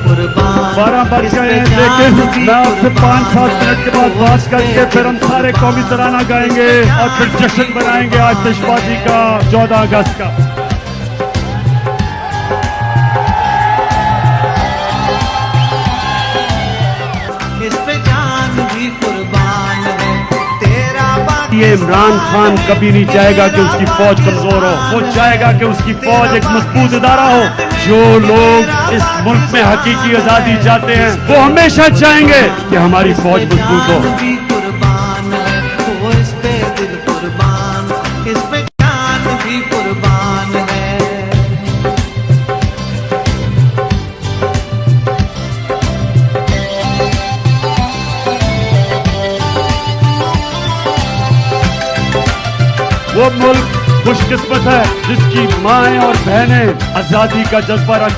12 बज गए हैं, लेकिन मैं आपसे 5-7 मिनट के बाद बात करके फिर हम सारे कौमी तराना गाएंगे और फिर जश्न मनाएंगे आतिशबाजी का 14 अगस्त का। इस पे जान भी कुर्बान है तेरा। ये इमरान खान कभी नहीं चाहेगा कि उसकी फौज कमजोर हो, वो चाहेगा कि उसकी फौज एक मजबूत इदारा हो। जो लोग इस मुल्क में हकीकी आजादी चाहते हैं वो हमेशा चाहेंगे कि हमारी फौज मजबूत हो। भी कुर्बान है वो, इस पे दिल कुर्बान, इस पे जान भी कुर्बान है। वो मुल्क खुशकिस्मत है जिसकी माएं और बहनें आजादी का जज्बा रखती